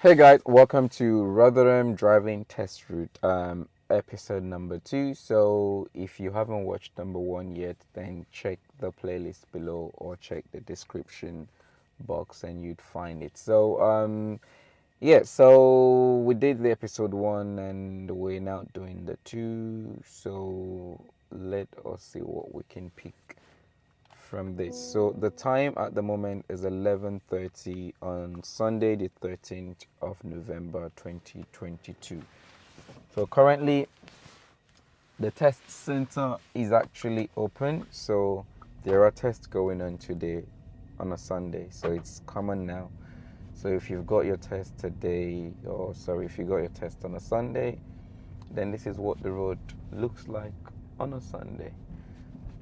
Hey guys, welcome to Rotherham driving test route, episode number 2. So if you haven't watched number 1 yet, then check the playlist below or check the description box and you'd find it. So we did the episode 1 and we're now doing the 2. So let us see what we can pick from this. So the time at the moment is 11:30 on Sunday the 13th of November 2022. So currently the test center is actually open, so there are tests going on today on a Sunday, so it's common now. So if you've got your test today, if you got your test on a Sunday, then this is what the road looks like on a Sunday.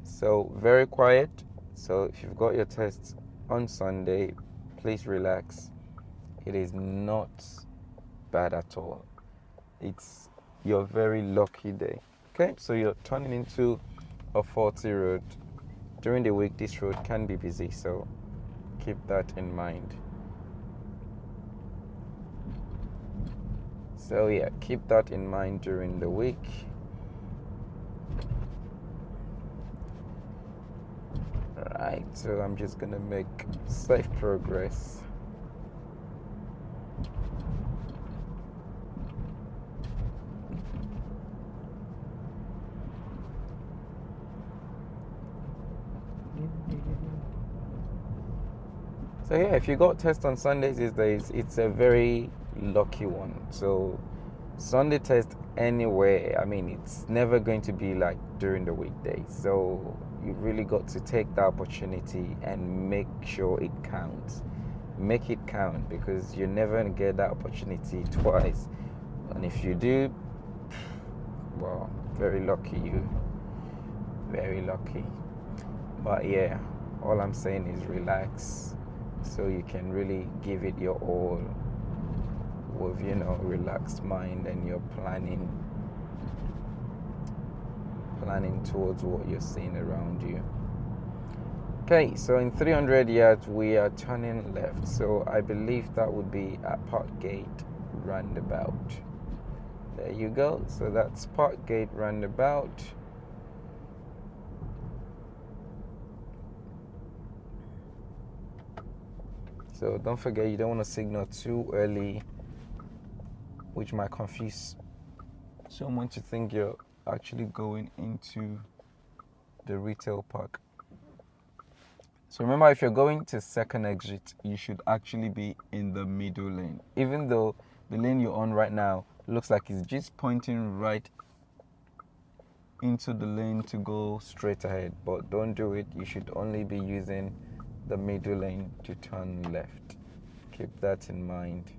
So very quiet. So if you've got your tests on Sunday, please relax. It is not bad at all. It's your very lucky day. Okay, so you're turning into a faulty road. During the week, this road can be busy, so keep that in mind. So yeah, keep that in mind during the week. Right, so I'm just gonna make safe progress. So yeah, if you got test on Sundays these days, it's a very lucky one. So Sunday test anywhere, I mean, it's never going to be like during the weekdays. So you really got to take the opportunity and make sure it counts. Make it count, because you're never going to get that opportunity twice. And if you do, well, very lucky you. Very lucky. But yeah, all I'm saying is relax, so you can really give it your all with, relaxed mind, and you're planning towards what you're seeing around you. Okay, so in 300 yards we are turning left, so I believe that would be at Parkgate roundabout. There you go. So that's Parkgate roundabout. So don't forget, you don't want to signal too early, which might confuse someone to think you're actually going into the retail park. So remember, if you're going to second exit, you should actually be in the middle lane. Even though the lane you're on right now looks like it's just pointing right into the lane to go straight ahead, but don't do it. You should only be using the middle lane to turn left. Keep that in mind.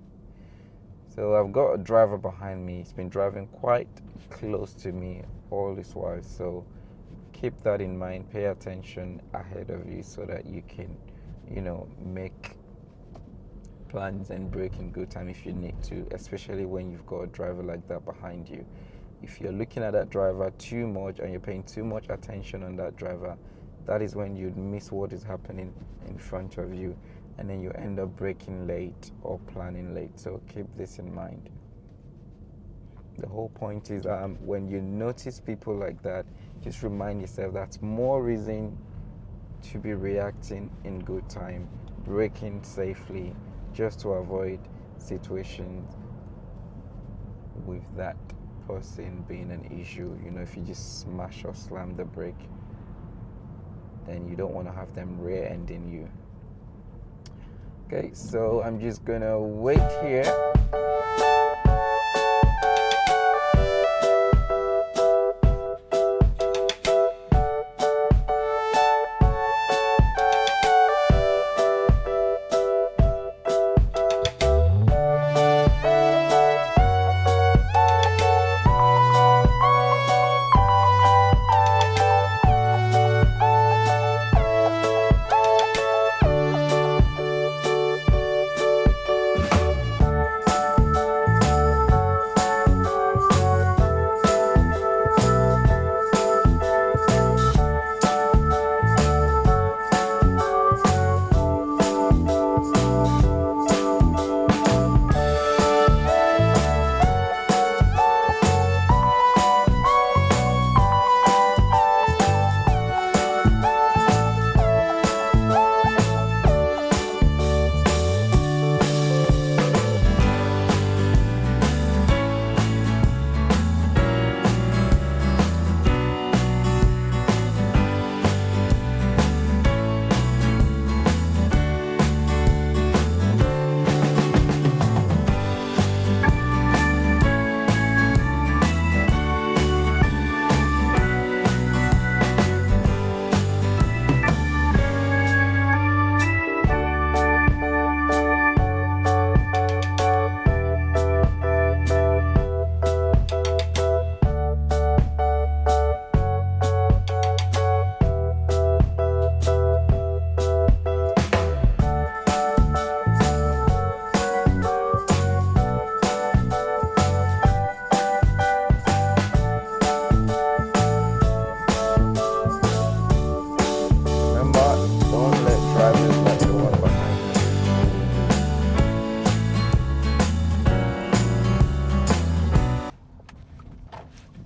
So I've got a driver behind me. He's been driving quite close to me all this while, so keep that in mind. Pay attention ahead of you so that you can, make plans and brake in good time if you need to, especially when you've got a driver like that behind you. If you're looking at that driver too much and you're paying too much attention on that driver, that is when you'd miss what is happening in front of you, and then you end up braking late or planning late. So keep this in mind. The whole point is, when you notice people like that, just remind yourself that's more reason to be reacting in good time, braking safely, just to avoid situations with that person being an issue. If you just smash or slam the brake, then you don't want to have them rear-ending you. Okay, so I'm just gonna wait here.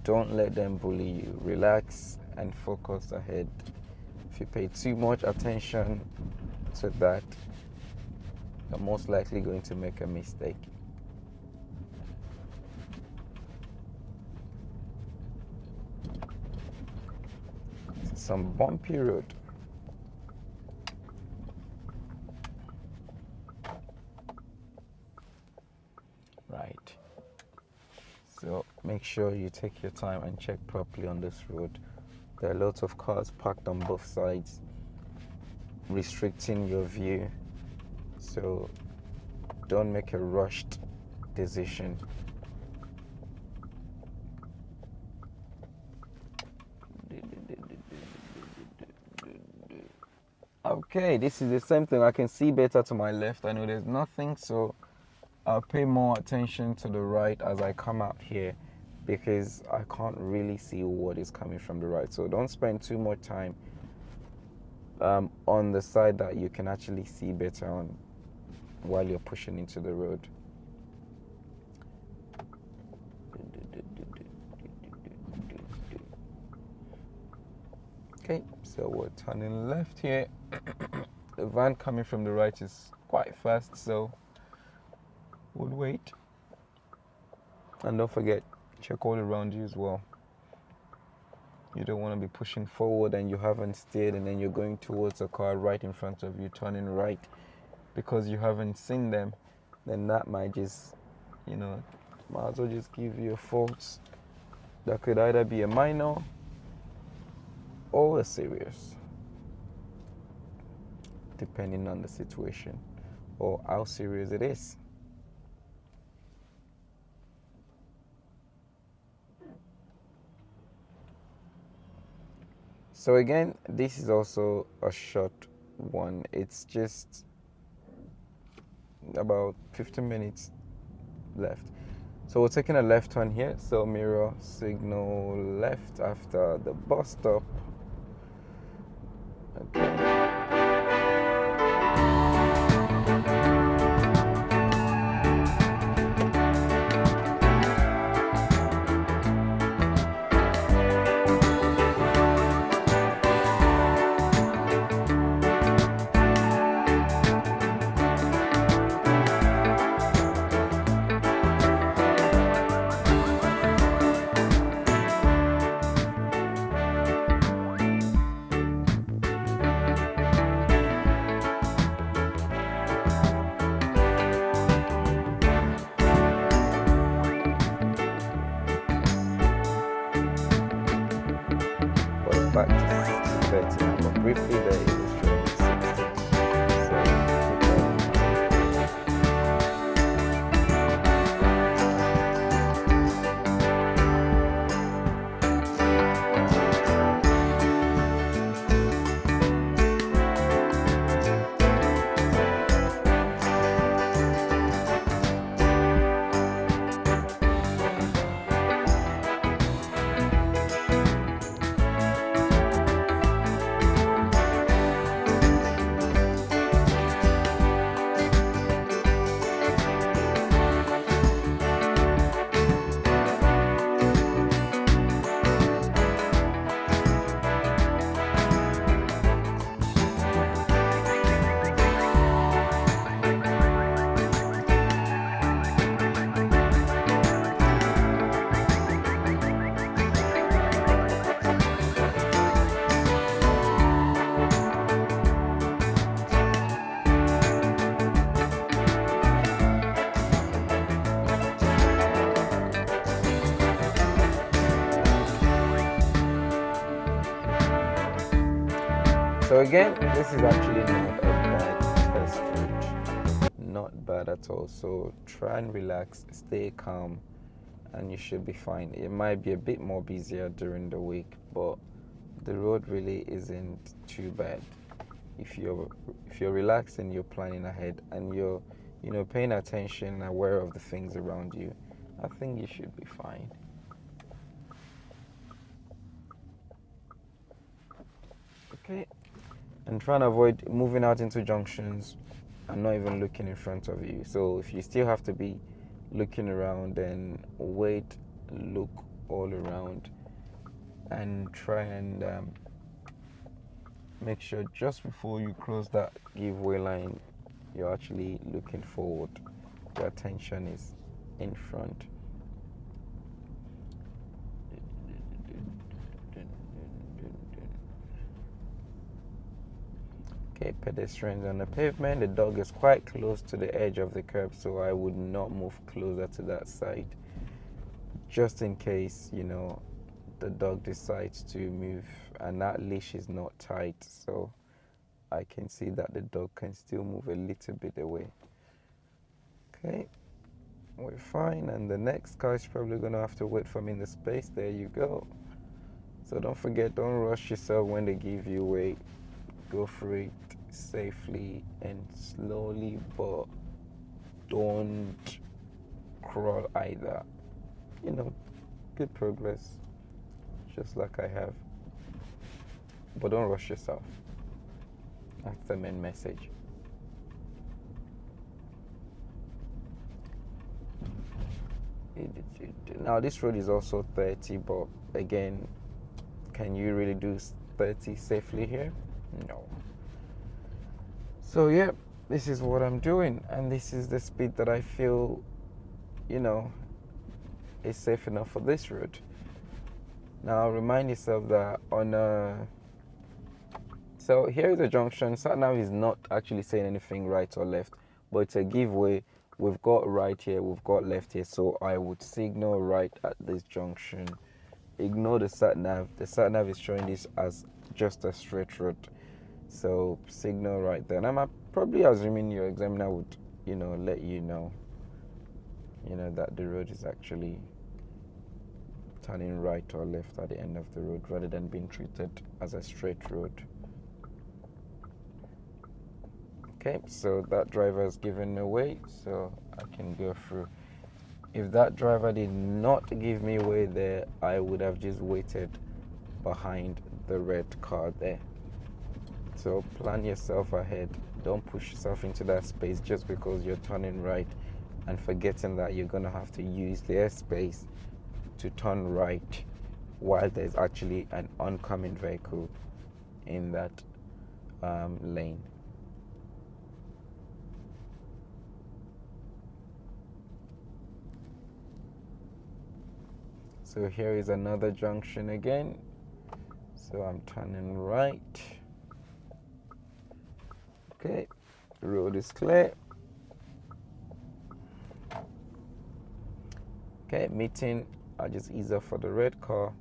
don't let them bully you. Relax and focus ahead. If you pay too much attention to that, you're most likely going to make a mistake. Some bumpy road. Right. So make sure you take your time and check properly on this road. There are lots of cars parked on both sides, restricting your view. So don't make a rushed decision. Okay, this is the same thing. I can see better to my left. I know there's nothing, so I'll pay more attention to the right as I come out here, because I can't really see what is coming from the right. So don't spend too much time on the side that you can actually see better on while you're pushing into the road. Okay, so we're turning left here. The van coming from the right is quite fast, so we'll wait. And don't forget, check all around you as well. You don't want to be pushing forward and you haven't steered, and then you're going towards a car right in front of you, turning right because you haven't seen them. Then that might just, might as well just give you a fault that could either be a minor or a serious, depending on the situation or how serious it is. So again, this is also a short one. It's just about 15 minutes left. So we're taking a left turn here. So mirror signal left after the bus stop. Okay. Back to 30, but briefly there it was showing 60. So keep that in mind. So again, this is actually not a bad test route. Not bad at all. So try and relax, stay calm, and you should be fine. It might be a bit more busier during the week, but the road really isn't too bad. If you're relaxed and you're planning ahead and you're paying attention and aware of the things around you, I think you should be fine. Okay. And try and avoid moving out into junctions and not even looking in front of you. So if you still have to be looking around, then wait, look all around, and try and make sure just before you cross that giveaway line, you're actually looking forward. Your attention is in front. Okay, pedestrians on the pavement. The dog is quite close to the edge of the curb, so I would not move closer to that side, just in case, the dog decides to move and that leash is not tight, so I can see that the dog can still move a little bit away. Okay, we're fine, and the next car is probably going to have to wait for me in the space. There you go. So don't forget, don't rush yourself when they give you way. Go for it safely and slowly, but don't crawl either. Good progress, just like I have, but don't rush yourself. That's the main message. Now this road is also 30, but again, can you really do 30 safely here? No. So yeah, this is what I'm doing, and this is the speed that I feel is safe enough for this road. Now remind yourself that so here is a junction. Sat nav is not actually saying anything right or left, but it's a giveaway. We've got right here, we've got left here, so I would signal right at this junction. Ignore the sat nav. The sat nav is showing this as just a straight road, so signal right there. And I'm probably assuming your examiner would let you know that the road is actually turning right or left at the end of the road, rather than being treated as a straight road. Okay, so that driver is giving away, so I can go through. If that driver did not give me way there, I would have just waited behind the red car there. So plan yourself ahead. Don't push yourself into that space just because you're turning right and forgetting that you're going to have to use the airspace to turn right while there's actually an oncoming vehicle in that lane. So here is another junction again. So I'm turning right. Okay, the road is clear. Okay, meeting. I'll just ease up for the red car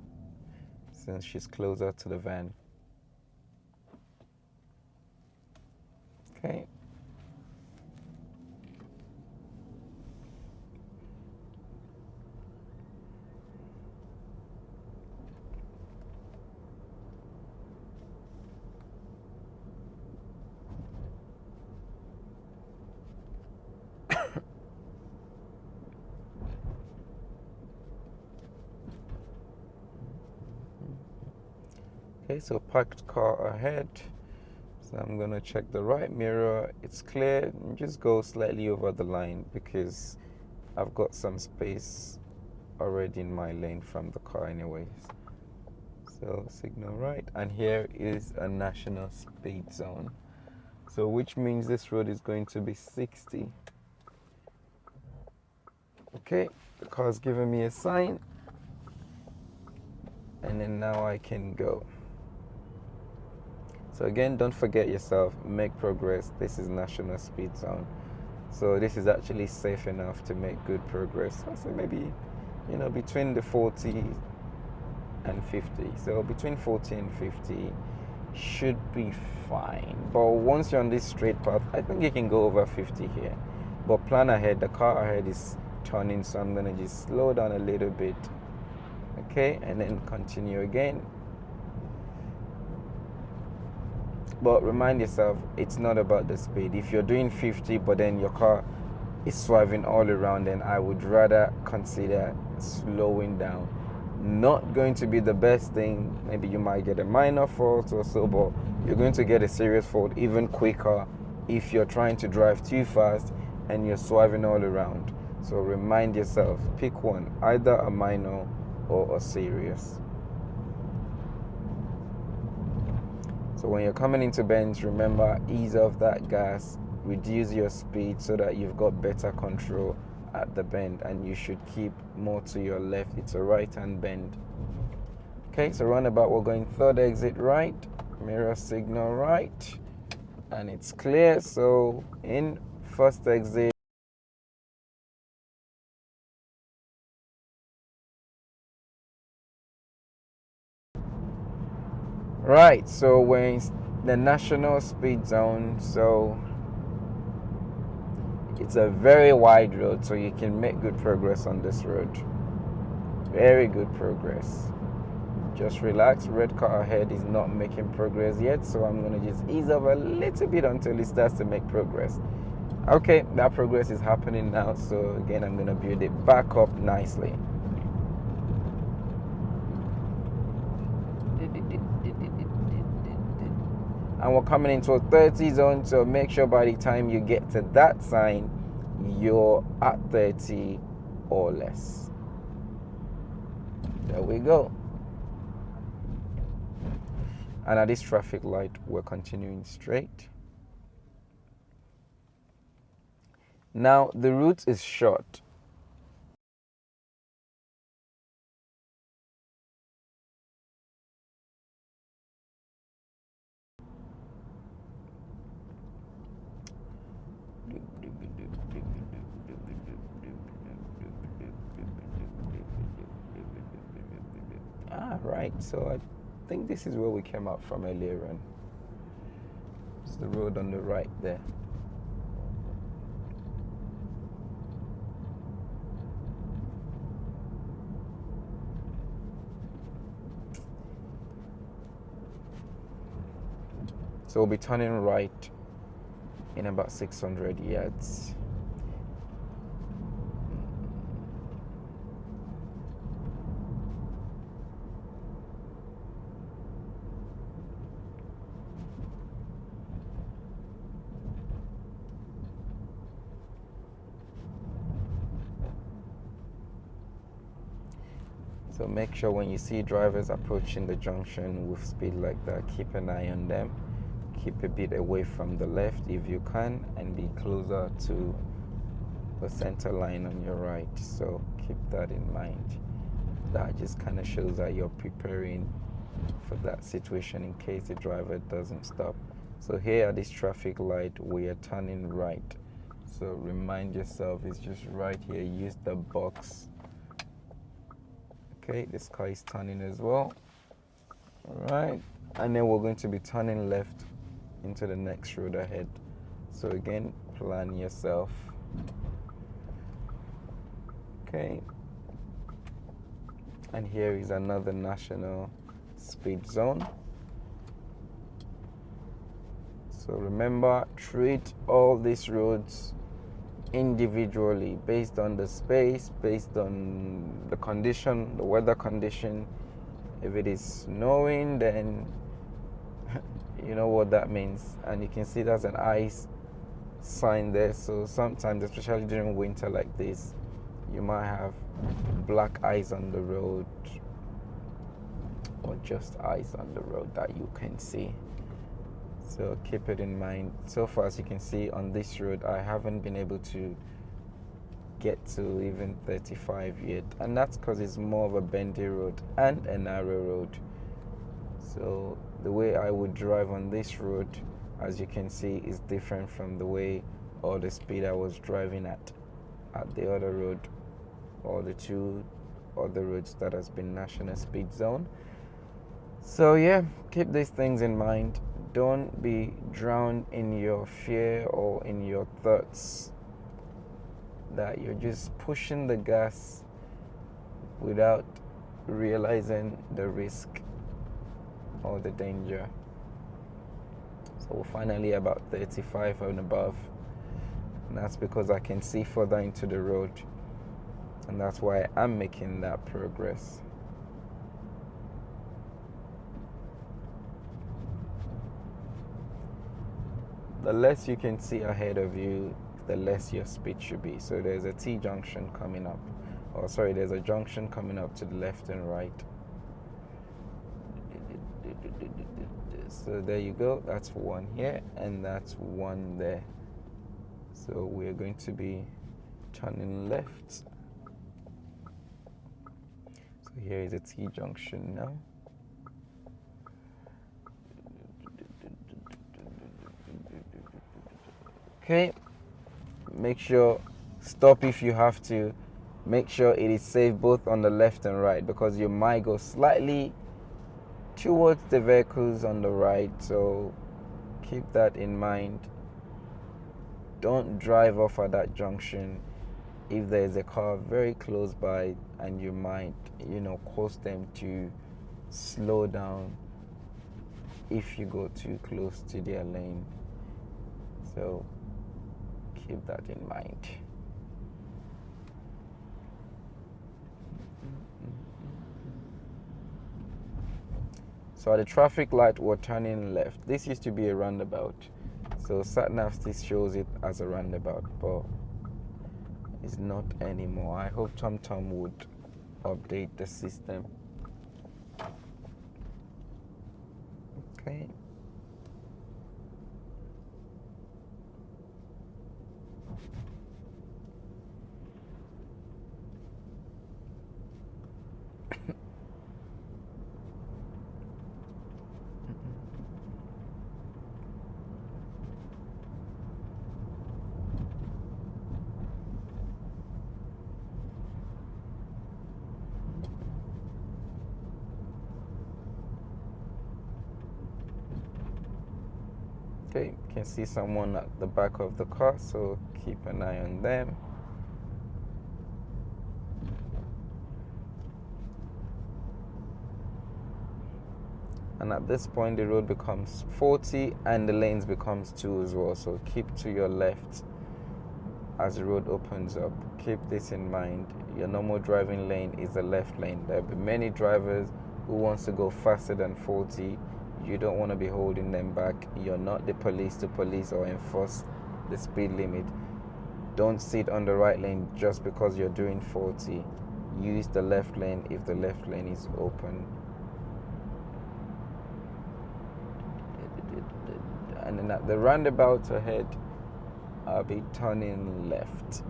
since she's closer to the van. Okay. Okay, so parked car ahead. So I'm gonna check the right mirror. It's clear. Just go slightly over the line because I've got some space already in my lane from the car anyways. So signal right, and here is a national speed zone. So which means this road is going to be 60. Okay, the car's giving me a sign, and then now I can go. So again, don't forget yourself, make progress. This is national speed zone. So this is actually safe enough to make good progress. So maybe, between the 40 and 50. So between 40 and 50 should be fine. But once you're on this straight path, I think you can go over 50 here. But plan ahead, the car ahead is turning, so I'm gonna just slow down a little bit. Okay, and then continue again. But remind yourself, it's not about the speed. If you're doing 50 but then your car is swerving all around, then I would rather consider slowing down. Not going to be the best thing. Maybe you might get a minor fault or so, but you're going to get a serious fault even quicker if you're trying to drive too fast and you're swerving all around. So remind yourself, pick one, either a minor or a serious. So when you're coming into bends, remember, ease off that gas, reduce your speed so that you've got better control at the bend, and you should keep more to your left. It's a right hand bend. Okay, so roundabout, we're going third exit right, mirror signal right, and it's clear. So in first exit, right, so we're in the national speed zone. So it's a very wide road, so you can make good progress on this road. Very good progress. Just relax. Red car ahead is not making progress yet, so I'm going to just ease up a little bit until it starts to make progress. Okay, that progress is happening now, so again, I'm going to build it back up nicely. And we're coming into a 30 zone, so make sure by the time you get to that sign, you're at 30 or less. There we go. And at this traffic light, we're continuing straight. Now, the route is short. Right, so I think this is where we came out from earlier on. It's the road on the right there. So we'll be turning right in about 600 yards. So make sure when you see drivers approaching the junction with speed like that, keep an eye on them. Keep a bit away from the left if you can, and be closer to the center line on your right. So keep that in mind. That just kind of shows that you're preparing for that situation in case the driver doesn't stop. So here at this traffic light, we are turning right. So remind yourself, it's just right here. Use the box. Okay, this car is turning as well. All right, and then we're going to be turning left into the next road ahead. So again, plan yourself. Okay, and here is another national speed zone. So remember, treat all these roads individually based on the space, based on the condition, the weather condition. If it is snowing, then you know what that means, and you can see there's an ice sign there. So sometimes, especially during winter like this, you might have black ice on the road, or just ice on the road that you can see. So keep it in mind. So far, as you can see on this road, I haven't been able to get to even 35 yet, and that's because it's more of a bendy road and a narrow road. So the way I would drive on this road, as you can see, is different from the way or the speed I was driving at the other road, or the two other roads that has been national speed zone. So yeah, keep these things in mind. Don't be drowned in your fear or in your thoughts that you're just pushing the gas without realizing the risk or the danger. So we're finally about 35 and above, and that's because I can see further into the road, and that's why I'm making that progress. The less you can see ahead of you, the less your speed should be. So there's a T junction coming up, oh sorry, there's a junction coming up to the left and right. So there you go, that's one here and that's one there. So we're going to be turning left. So here is a T junction now. Okay, make sure, stop if you have to. Make sure it is safe both on the left and right, because you might go slightly towards the vehicles on the right, so keep that in mind. Don't drive off at that junction if there is a car very close by, and you might, cause them to slow down if you go too close to their lane. So keep that in mind. So at the traffic light, we're turning left. This used to be a roundabout, so SatNav still shows it as a roundabout, but it's not anymore. I hope TomTom would update the system. Okay. Okay, you can see someone at the back of the car, so keep an eye on them. And at this point, the road becomes 40 and the lanes becomes 2 as well, so keep to your left as the road opens up. Keep this in mind. Your normal driving lane is the left lane. There'll be many drivers who wants to go faster than 40. You don't want to be holding them back. You're not the police to police or enforce the speed limit. Don't sit on the right lane just because you're doing 40. Use the left lane if the left lane is open. And then at the roundabout ahead, I'll be turning left.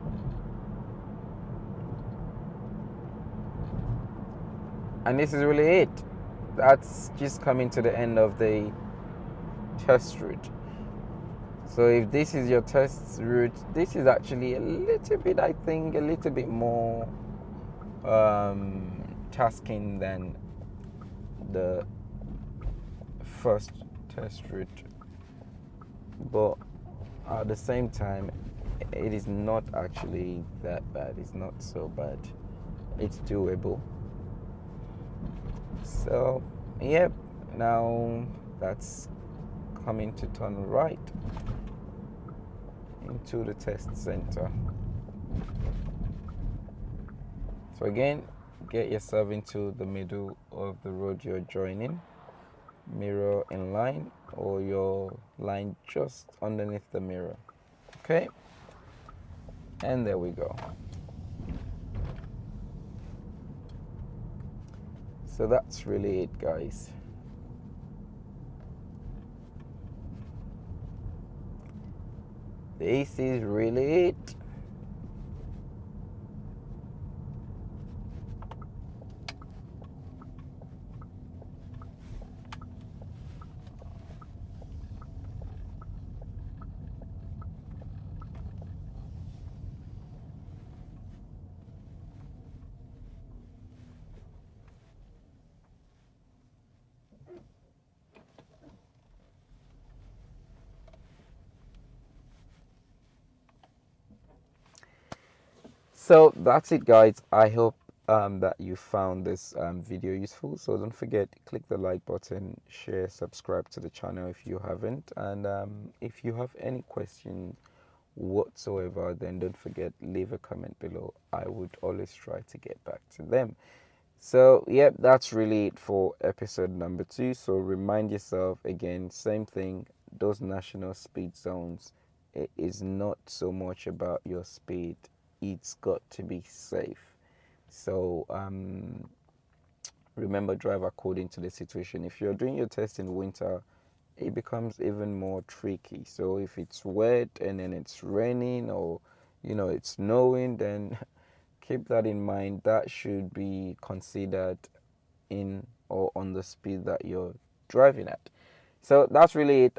And this is really it. That's just coming to the end of the test route. So if this is your test route, this is actually a little bit, I think, a little bit more tasking than the first test route. But at the same time, it is not actually that bad. It's not so bad. It's doable. So, yep, now that's coming to turn right into the test center. So again, get yourself into the middle of the road you're joining. Mirror in line, or your line just underneath the mirror. Okay, and there we go. So that's really it, guys. This is really it. So that's it, guys. I hope that you found this video useful. So don't forget, click the like button, share, subscribe to the channel if you haven't, and if you have any questions whatsoever, then don't forget, leave a comment below. I would always try to get back to them. So yep, that's really it for episode number 2. So remind yourself again, same thing, those national speed zones, it is not so much about your speed, it's got to be safe. So remember, drive according to the situation. If you're doing your test in winter, it becomes even more tricky. So if it's wet and then it's raining, or it's snowing, then keep that in mind. That should be considered in or on the speed that you're driving at. So that's really it.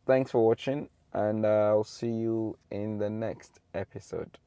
Thanks for watching, and I'll see you in the next episode.